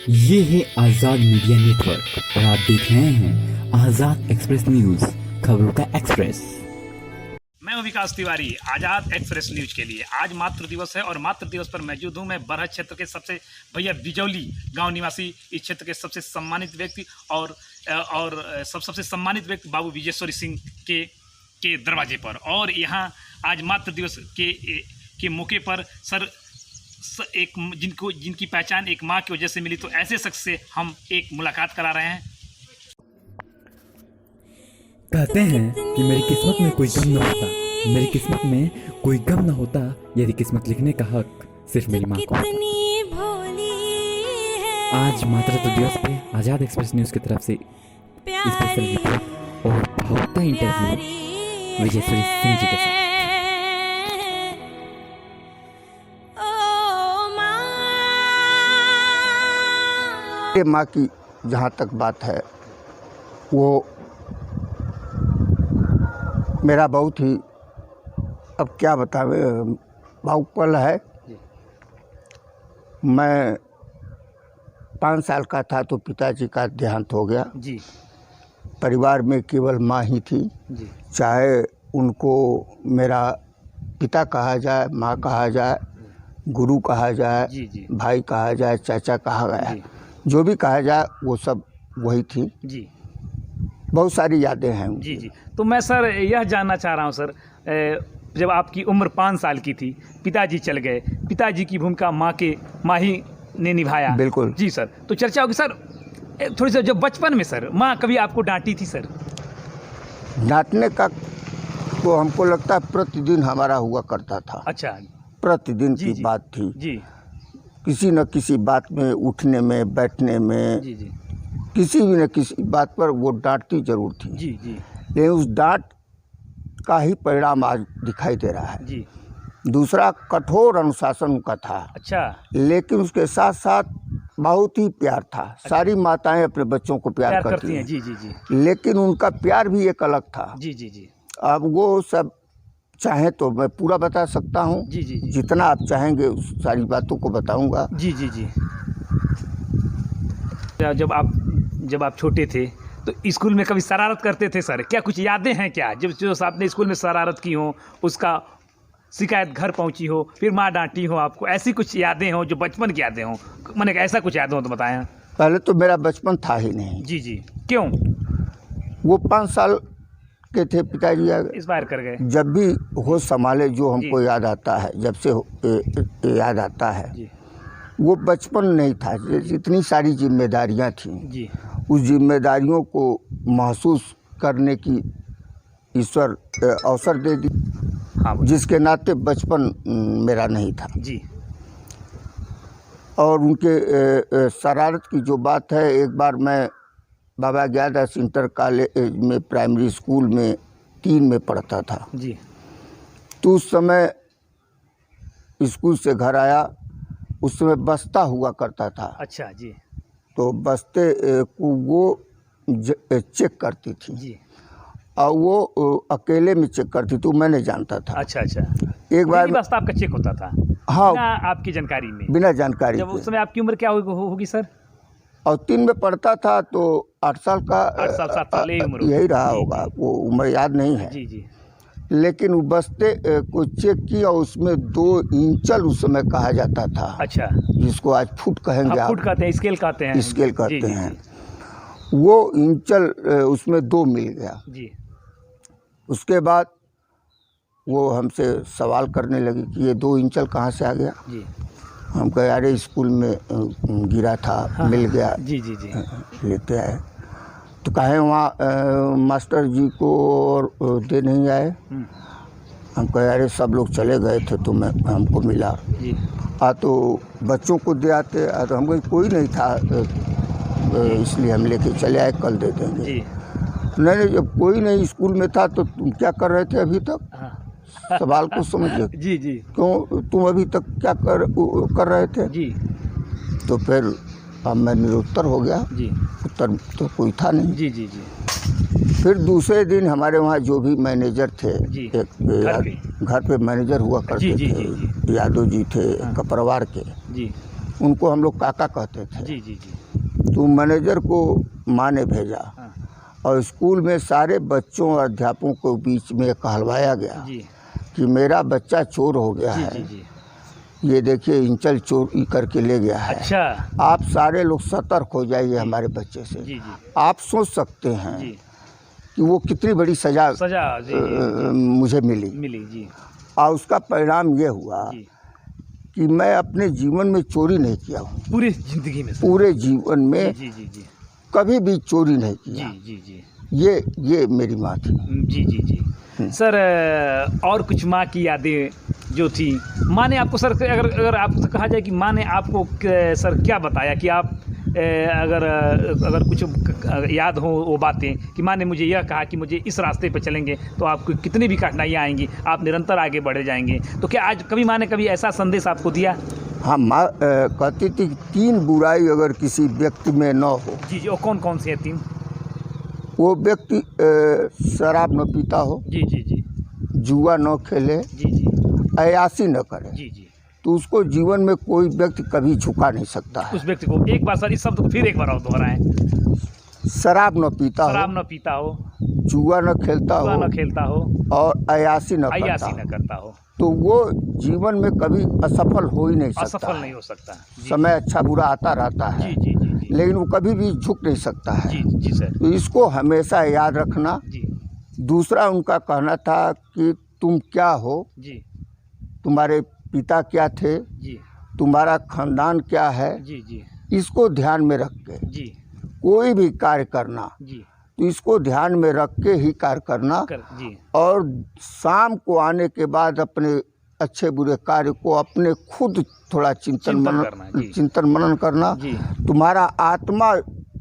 ये है आजाद media network और आप देख रहे हैं आजाद एक्सप्रेस न्यूज, खबरों का एक्सप्रेस। मैं हूं विकास तिवारी, आजाद एक्सप्रेस न्यूज के लिए। आज मातृ दिवस है और मातृ दिवस पर मौजूद हूं मैं बरहत क्षेत्र के सबसे भैया बिजौली गांव निवासी, इस क्षेत्र के सबसे सम्मानित व्यक्ति और सबसे सम्मानित व्यक्ति बाबू विजेश्वरी सिंह के दरवाजे पर। और यहाँ आज मातृ दिवस के मौके पर सर जिनकी पहचान एक माँ की वजह से मिली, तो ऐसे शख्स से हम एक मुलाकात करा रहे हैं। कहते हैं कि मेरी किस्मत में कोई गम न होता, मेरी किस्मत में कोई गम न होता यदि किस्मत लिखने का हक सिर्फ मेरी माँ को होता। आज मातृत्व दिवस पे आजाद एक्सप्रेस न्यूज की तरफ से स्पेशल रिपोर्ट और भावुकता इंटरव्यू विजेश्वरी सिंह जी के साथ। माँ की जहाँ तक बात है, वो मेरा बहुत ही, अब क्या बतावे, भावुक पल है। मैं 5 साल का था तो पिताजी का देहांत हो गया जी। परिवार में केवल माँ ही थी जी। चाहे उनको मेरा पिता कहा जाए, माँ कहा जाए, गुरु कहा जाए, जी जी। भाई कहा जाए, चाचा कहा गया, जो भी कहा जाए वो सब वही थी जी। बहुत सारी यादें हैं जी जी। तो मैं सर यह जानना चाह रहा हूँ सर, जब आपकी उम्र 5 साल की थी, पिताजी चल गए, पिताजी की भूमिका माँ ही ने निभाया। बिल्कुल जी सर। तो चर्चा होगी सर थोड़ी सी, जब बचपन में सर माँ कभी आपको डांटी थी सर? डांटने का तो हमको लगता है प्रतिदिन हमारा हुआ करता था। अच्छा। प्रतिदिन जी की जी। बात थी जी किसी न किसी बात में, उठने में, बैठने में, जी जी। किसी भी न किसी बात पर वो डांटती जरूर थी। जी जी। लेकिन उस डांट का ही परिणाम आज दिखाई दे रहा है। जी। दूसरा, कठोर अनुशासन उनका था। अच्छा। लेकिन उसके साथ साथ बहुत ही प्यार था। सारी माताएं अपने बच्चों को प्यार करती हैं। जी जी जी। लेकिन उनका प्यार भी एक अलग था। जी जी जी। अब वो सब चाहे तो मैं पूरा बता सकता हूँ। जी जी जी। जितना आप चाहेंगे उस सारी बातों को बताऊंगा। जी जी जी। जब आप छोटे थे तो स्कूल में कभी शरारत करते थे सर? क्या कुछ यादें हैं क्या जो आपने स्कूल में शरारत की हो, उसका शिकायत घर पहुंची हो, फिर माँ डांटी हो आपको, ऐसी कुछ यादें हो जो बचपन की यादें हो? मैंने ऐसा कुछ यादें हो तो बताएं। पहले तो मेरा बचपन था ही नहीं। जी जी। क्यों? वो 5 साल के थे, पिताजी एक्सपायर कर गए। जब भी होश संभाले जो हमको याद आता है, जब से याद आता है, जी। वो बचपन नहीं था। जितनी सारी जिम्मेदारियां थीं, जी। उस जिम्मेदारियों को महसूस करने की ईश्वर अवसर दे दी। हाँ। जिसके नाते बचपन मेरा नहीं था। जी। और उनके शरारत की जो बात है, एक बार मैं बाबा ज्ञानदास इंटर कॉलेज में प्राइमरी स्कूल में 3 में पढ़ता था। जी। तो उस समय स्कूल से घर आया, उस समय बस्ता हुआ करता था। अच्छा। जी। तो बस्ते को वो चेक करती थी। जी। और वो अकेले में चेक करती, तो मैं नहीं जानता था। अच्छा अच्छा। एक बार बस्ता आपका चेक होता था? हाँ, बिना आपकी जानकारी में? बिना जानकारी जब के। उस समय आपकी उम्र क्या होगी सर? और 3 में पढ़ता था तो 8 साल का 8 साल 7 साल यही रहा होगा। वो उम्र याद नहीं है। जी जी। लेकिन वो बस्ते को चेक किया, उसमें 2 इंचल उस समय कहा जाता था। अच्छा। जिसको आज फुट कहेंगे आप। फुट कहते हैं, स्केल कहते हैं। स्केल कहते जी, हैं। जी। वो इंचल उसमें 2 मिल गया। जी। उसके बाद वो हमसे सवाल करने लगी कि ये 2 इंचल कहाँ से आ गया। जी। हम कहे अरे स्कूल में गिरा था। हाँ, मिल गया। जी जी जी। लेते आए। तो कहे वहाँ मास्टर जी को और दे नहीं आए। हम कहे अरे सब लोग चले गए थे तो हमको मिला। जी। तो बच्चों को दे आते। तो हम कहे कोई नहीं था, इसलिए हम लेके चले आए, कल दे देंगे। जी। नहीं, जब कोई नहीं स्कूल में था तो तुम क्या कर रहे थे अभी तक? हाँ। सवाल को समझिए। जी जी। क्यों तुम अभी तक क्या कर रहे थे? जी। तो फिर अब मैं निरुत्तर हो गया। जी। उत्तर तो कोई था नहीं। जी जी जी। फिर दूसरे दिन हमारे वहाँ जो भी मैनेजर थे, जी। घर पे मैनेजर हुआ करते जी, जी, थे, जी, यादव जी थे, हाँ। कपरवार के। जी। उनको हम लोग काका कहते थे। जी जी जी। तो मैनेजर को माँ ने भेजा हाँ। और स्कूल में सारे बच्चों और अध्यापकों को बीच में कहलवाया गया जी कि मेरा बच्चा चोर हो गया जी है, जी जी। ये देखिए इंचल चोरी करके ले गया है। अच्छा। आप सारे लोग सतर्क हो जाइए हमारे बच्चे से। जी जी आप सोच सकते हैं जी। कि वो कितनी बड़ी सजा सजा जी जी मुझे मिली। मिली जी और उसका परिणाम ये हुआ जी। कि मैं अपने जीवन में चोरी नहीं किया हूँ, पूरी जिंदगी में सर। पूरे जीवन में जी जी जी कभी भी चोरी नहीं जी किया। जी जी ये मेरी माँ थी। जी जी जी। सर और कुछ माँ की यादें जो थी, माँ ने आपको सर, अगर आपसे कहा जाए कि माँ ने आपको सर क्या बताया कि आप अगर कुछ याद हो वो बातें कि माँ ने मुझे यह कहा कि मुझे इस रास्ते पर चलेंगे तो आपको कितनी भी कठिनाइयाँ आएंगी, आप निरंतर आगे बढ़े जाएंगे, तो क्या आज कभी माँ ने कभी ऐसा संदेश आपको दिया? हाँ, माँ कहती थी कि 3 बुराई अगर किसी व्यक्ति में न हो, जी जी। और कौन कौन सी है 3? वो व्यक्ति शराब न पीता हो, जी जी जी जुआ न खेले, जी जी अयासी न करे, जी जी। तो उसको जीवन में कोई व्यक्ति कभी झुका नहीं सकता है। उस व्यक्ति को एक बार सर इस शब्द को फिर एक बार और दोहराएं। शराब न पीता शराब हो, न पीता हो, जुआ न खेलता जुआ हो न खेलता हो, और अयासी न करता अय्यासी हो, न करता हो, तो वो जीवन में कभी असफल हो ही नहीं सकता असफल है। नहीं हो सकता। जी समय अच्छा बुरा आता रहता है, जी जी जी जी लेकिन वो कभी भी झुक नहीं सकता है। जी जी सर। तो इसको हमेशा याद रखना। जी दूसरा उनका कहना था कि तुम क्या हो, जी तुम्हारे पिता क्या थे, जी तुम्हारा खानदान क्या है, जी जी इसको ध्यान में रख के जी कोई भी कार्य करना, जी तो इसको ध्यान में रख के ही कार्य करना। जी और शाम को आने के बाद अपने अच्छे बुरे कार्य को अपने खुद थोड़ा चिंतन मनन करना। जी तुम्हारा आत्मा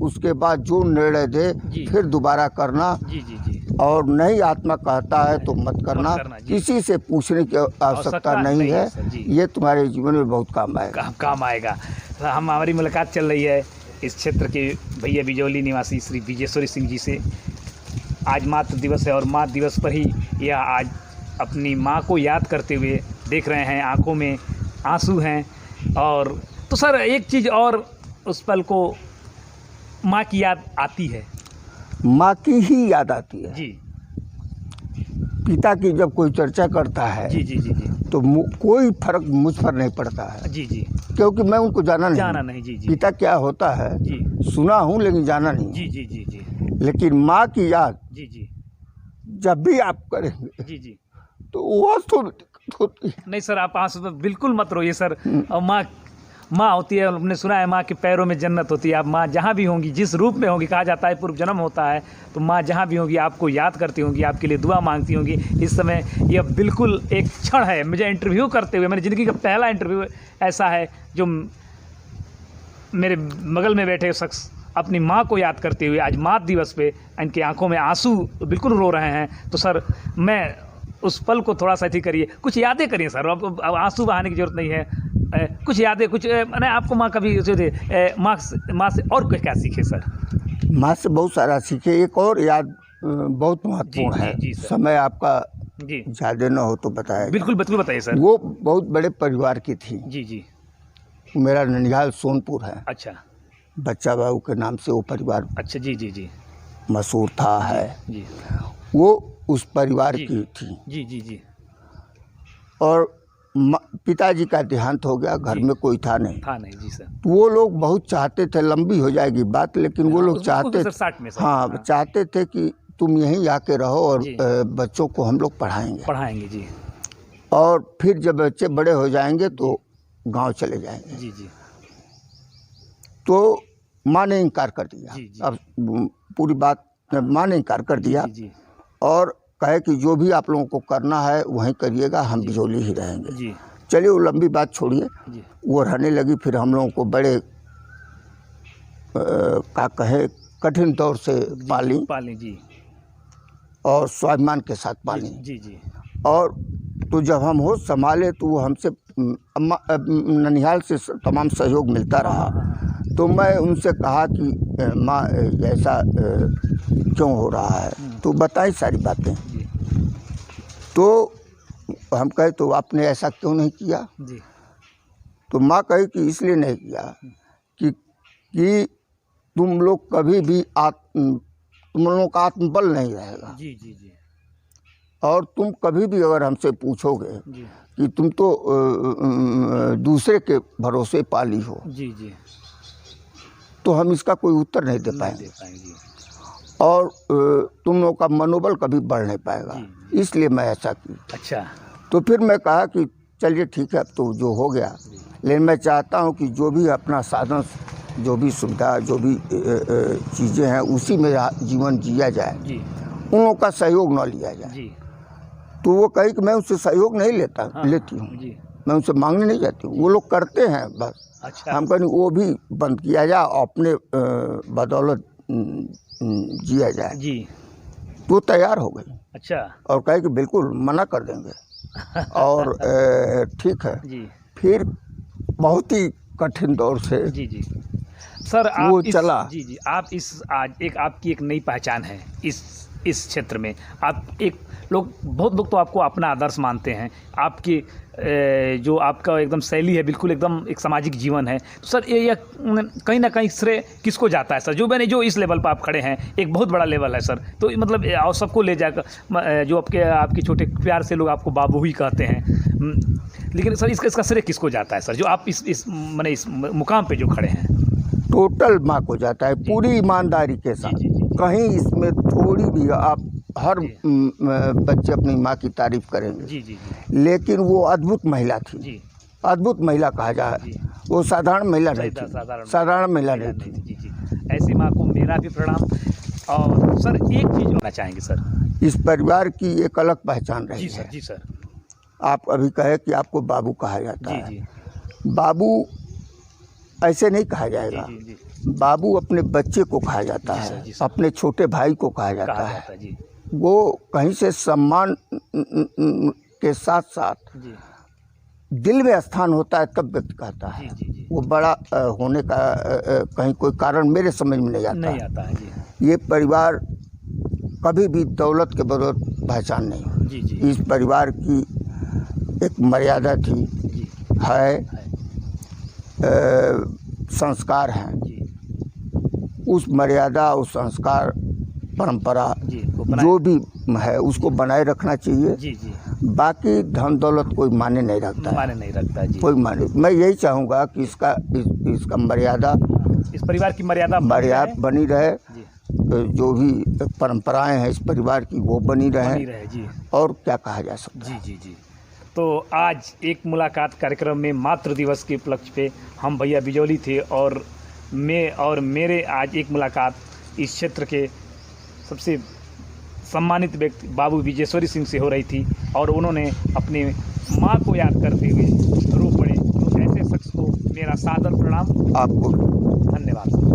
उसके बाद जो निर्णय दे जी। फिर दोबारा करना। जी जी जी। और नहीं आत्मा कहता है तो मत करना, जी। किसी से पूछने की आवश्यकता नहीं है। सर जी। ये तुम्हारे जीवन में बहुत काम आएगा। काम आएगा। हमारी मुलाकात चल रही है इस क्षेत्र के भैया बिजौली निवासी श्री विजेश्वरी सिंह जी से। आज मातृ दिवस है और माँ दिवस पर ही यह आज अपनी माँ को याद करते हुए देख रहे हैं, आंखों में आंसू हैं। और तो सर एक चीज़ और, उस पल को माँ की याद आती है, माँ की ही याद आती है। जी पिता की जब कोई चर्चा करता है जी जी जी जी तो कोई फर्क मुझ पर नहीं पड़ता है, जी जी। क्योंकि मैं उनको जाना नहीं। जी जी पिता क्या होता है जी सुना हूँ लेकिन जाना नहीं। जी जी जी जी लेकिन माँ की याद जी जी जब भी आप करेंगे जी जी। तो वो तो दिक्कत होती है। नहीं सर, आप आंसू तो बिल्कुल मत रोइए सर। और माँ होती है, हमने सुना है माँ के पैरों में जन्नत होती है। आप माँ जहाँ भी होंगी, जिस रूप में होंगी, कहा जाता है पूर्व जन्म होता है, तो माँ जहाँ भी होंगी आपको याद करती होंगी, आपके लिए दुआ मांगती होंगी। इस समय यह बिल्कुल एक क्षण है, मुझे इंटरव्यू करते हुए, मेरी ज़िंदगी का पहला इंटरव्यू ऐसा है जो मेरे बगल में बैठे शख्स अपनी माँ को याद करते हुए आज मातृ दिवस पे इनकी आंखों में आंसू बिल्कुल रो रहे हैं। तो सर मैं उस पल को थोड़ा सा अथी करिए, कुछ यादें करिए सर। अब आंसू बहाने की ज़रूरत नहीं है, कुछ यादें, कुछ मैंने आपको माँ कभी माँ से और क्या सीखे सर? माँ से बहुत सारा सीखे। एक और याद बहुत महत्वपूर्ण है। जी सर। समय आपका जी ज़्यादा न हो तो बताएं। बिल्कुल बिल्कुल बताइए सर। वो बहुत बड़े परिवार की थी। जी जी। मेरा ननिहाल सोनपुर है। अच्छा। बच्चा बाबू के नाम से वो परिवार अच्छा। जी जी जी मशहूर था है। जी। वो उस परिवार की थी। जी जी जी। और पिताजी का देहांत हो गया, घर में कोई था नहीं। जी सर। वो लोग बहुत चाहते थे, लंबी हो जाएगी बात, लेकिन वो लोग चाहते चाहते थे कि तुम यहीं आके रहो और बच्चों को हम लोग पढ़ाएंगे जी। और फिर जब बच्चे बड़े हो जाएंगे तो गांव चले जाएंगे। जी जी। तो माँ ने इनकार कर दिया। जी जी। अब पूरी बात माँ ने इनकार कर दिया। जी जी। और कहे कि जो भी आप लोगों को करना है वहीं करिएगा, हम बिजौली ही रहेंगे। जी। चलिए वो लंबी बात छोड़िए, वो रहने लगी। फिर हम लोगों को बड़े कठिन दौर से पाली जी। और स्वाभिमान के साथ पाली। जी जी। और तो जब हम होश संभाले तो वो हमसे ननिहाल से तमाम सहयोग मिलता रहा। तो मैं उनसे कहा कि माँ ऐसा क्यों हो रहा है, तो बताई सारी बातें। तो हम कहे तो आपने ऐसा क्यों नहीं किया? जी। तो माँ कही कि इसलिए नहीं किया कि तुम लोग कभी भी तुम लोगों का आत्मबल नहीं रहेगा। जी जी जी और तुम कभी भी अगर हमसे पूछोगे जी कि तुम तो दूसरे के भरोसे पाली हो, जी जी तो हम इसका कोई उत्तर नहीं दे नहीं पाएंगे दे पाएंगे। और तुम लोगों का मनोबल कभी बढ़ नहीं पाएगा। इसलिए मैं ऐसा की। अच्छा। तो फिर मैं कहा कि चलिए ठीक है, अब तो जो हो गया, लेकिन मैं चाहता हूँ कि जो भी अपना साधन, जो भी सुविधा, जो भी चीज़ें हैं, उसी में जीवन जिया जाए, जी उन लोगों का सहयोग न लिया जाए। जी तो वो कही कि मैं उससे सहयोग नहीं लेती हूँ, जी। मैं उनसे मांगने नहीं जाती हूँ, वो लोग करते हैं बस। अच्छा। हम कहें वो भी बंद किया जाए, अपने बदौलत जिया जाए। जी। तो तैयार हो गई अच्छा। और कहे कि बिल्कुल मना कर देंगे। और ठीक है। जी फिर बहुत ही कठिन दौर से जी जी सर, आप वो इस, चला। जी जी, आप इस आज एक आपकी एक नई पहचान है इस क्षेत्र में। आप एक बहुत लोग तो आपको अपना आदर्श मानते हैं। आपकी जो आपका एकदम शैली है, बिल्कुल एकदम एक सामाजिक जीवन है। तो सर ये कहीं ना कहीं श्रेय किसको जाता है सर? जो इस लेवल पर आप खड़े हैं, एक बहुत बड़ा लेवल है सर। तो मतलब और सबको ले जाकर जो आपके छोटे प्यार से लोग आपको बाबू ही कहते हैं, लेकिन सर इसका श्रेय किसको जाता है सर, जो आप इस मुकाम पे जो खड़े हैं? टोटल माँ को जाता है, पूरी ईमानदारी के साथ। जी, जी, जी। कहीं इसमें थोड़ी भी, आप हर बच्चे अपनी माँ की तारीफ करेंगे। जी जी जी लेकिन वो अद्भुत महिला थी। जी अद्भुत महिला कहा जाए, जी। वो साधारण महिला नहीं थी, साधारण महिला नहीं थी। जी जी, ऐसी माँ को मेरा भी प्रणाम। और सर एक चीज़ बोलना चाहेंगे सर? इस परिवार की एक अलग पहचान रही जी है। सर। जी सर। आप अभी कहे कि आपको बाबू कहा जाता जी है। जी बाबू ऐसे नहीं कहा जाएगा। जी जी बाबू अपने बच्चे को कहा जाता जी सर, है, जी सर। अपने छोटे भाई को कहा जाता कहा है। जाता है। जी वो कहीं से सम्मान के साथ साथ जी दिल में स्थान होता है, तब व्यक्ति कहता है। जी जी वो बड़ा होने का कहीं कोई कारण मेरे समझ में नहीं नहीं आता। आता है। जी ये परिवार कभी भी दौलत के बदौलत पहचान नहीं हुई। जी जी इस परिवार की एक मर्यादा थी, जी है, संस्कार हैं। जी उस मर्यादा, उस संस्कार, परंपरा जी जो भी है उसको बनाए रखना चाहिए। जी जी बाकी धन दौलत कोई माने नहीं रखता है, माने नहीं रखता है। जी कोई माने। मैं यही चाहूँगा कि इसका मर्यादा इस परिवार की मर्यादा बनी रहे। जी जो भी परंपराएं हैं इस परिवार की वो बनी बनी रहे। रहे। जी और क्या कहा जा सकता जी है। जी जी। तो आज एक मुलाकात कार्यक्रम में मातृ दिवस के उपलक्ष्य पे हम भैया बिजौली थे, और मेरे आज एक मुलाकात इस क्षेत्र के सबसे सम्मानित व्यक्ति बाबू विजेश्वरी सिंह से हो रही थी, और उन्होंने अपने माँ को याद करते हुए रो पड़े। तो ऐसे शख्स को मेरा सादर प्रणाम, आपको धन्यवाद।